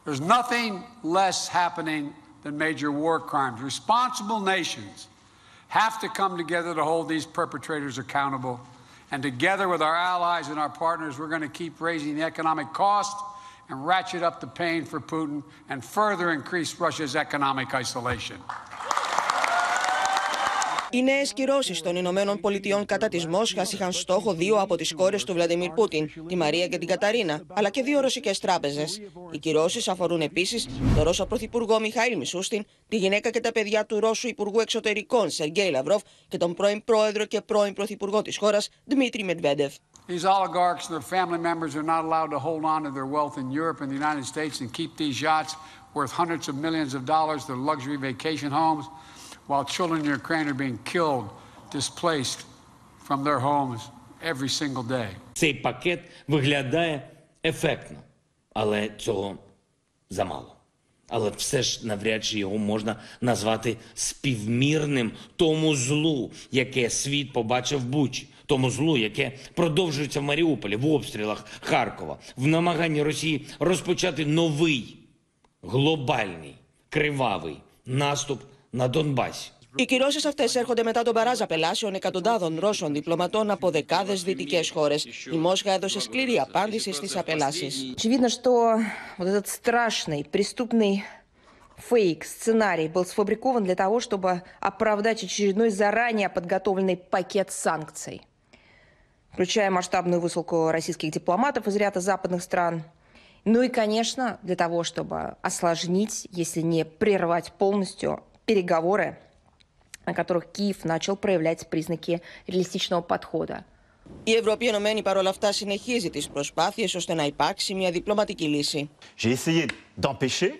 There's nothing less happening than major war crimes. Responsible nations have to come together to hold these perpetrators accountable. And together with our allies and our partners, we're going to keep raising the economic cost and ratchet up the pain for Putin and further increase Russia's economic isolation. Οι νέες κυρώσεις των Ηνωμένων Πολιτείων κατά της Μόσχας είχαν στόχο 2 από τις κόρες του Βλάντιμιρ Πούτιν, τη Μαρία και την Καταρίνα, αλλά και 2 ρωσικές τράπεζες. Οι κυρώσεις αφορούν επίσης τον Ρώσο Πρωθυπουργό Μιχαήλ Μισούστιν, τη γυναίκα και τα παιδιά του Ρώσου Υπουργού Εξωτερικών Σεργέη Λαυρόφ και τον πρώην πρόεδρο και πρώην πρωθυπουργό της χώρας Δημήτρη Μετβέντεφ. These oligarchs and their family members are not allowed to hold on to their wealth in Europe and the United States and keep these yachts worth hundreds of millions of dollars, their luxury vacation homes, while children in Ukraine are being killed, displaced from their homes every single day. Цей пакет виглядає ефектно, але цього замало. Але все ж навряд чи його можна назвати співмірним тому злу, яке світ побачив в Бучі, тому злу, яке продовжується в Маріуполі, в обстрілах Харкова, в намаганні Росії розпочати новий, глобальний, κривавий наступ на Δονμπάσι. Οι κυρώσεις αυτές έρχονται μετά τον μπαράζ απελάσεων εκατοντάδων Ρώσων διπλωματών από δεκάδες δυτικές χώρες. Η Μόσχα έδωσε σκληρή απάντηση στις απελάσεις. Очевидно, что вот этот страшный преступный фейк, сценарий был сфабрикован для того, чтобы оправдать очередной заранее подготовленный пакет санкций, включая масштабную высылку российских дипломатов из ряда западных стран. Ну и, конечно, для того, чтобы осложнить, если не прервать полностью, переговоры, на которых Киев начал проявлять признаки реалистичного подхода. Η Ευρώπη Ενωμένη παρόλα αυτά συνεχίζει τις προσπάθειες ώστε να υπάρξει μια διπλωματική λύση. J'ai essayé d'empêcher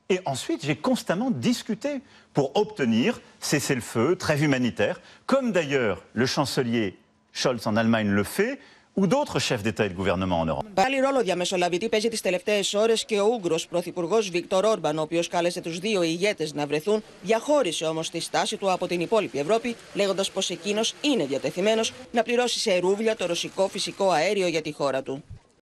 et ensuite j'ai constamment discuté pour obtenir cessez-le-feu, trêve humanitaire, comme d'ailleurs le chancelier Scholz en Allemagne le fait, ou d'autres chefs d'État et de gouvernement en Europe. Πάλι ρόλο διαμεσολαβητή παίζει τις τελευταίες ώρες και ο Ούγγρος πρωθυπουργός Βίκτορ Όρμπαν, ο οποίος κάλεσε τους 2 ηγέτες να βρεθούν, διαχώρισε όμως τη στάση του από την υπόλοιπη Ευρώπη, λέγοντας πως εκείνος είναι διατεθειμένος να πληρώσει σε ρούβλια το ρωσικό φυσικό αέριο για τη χώρα του.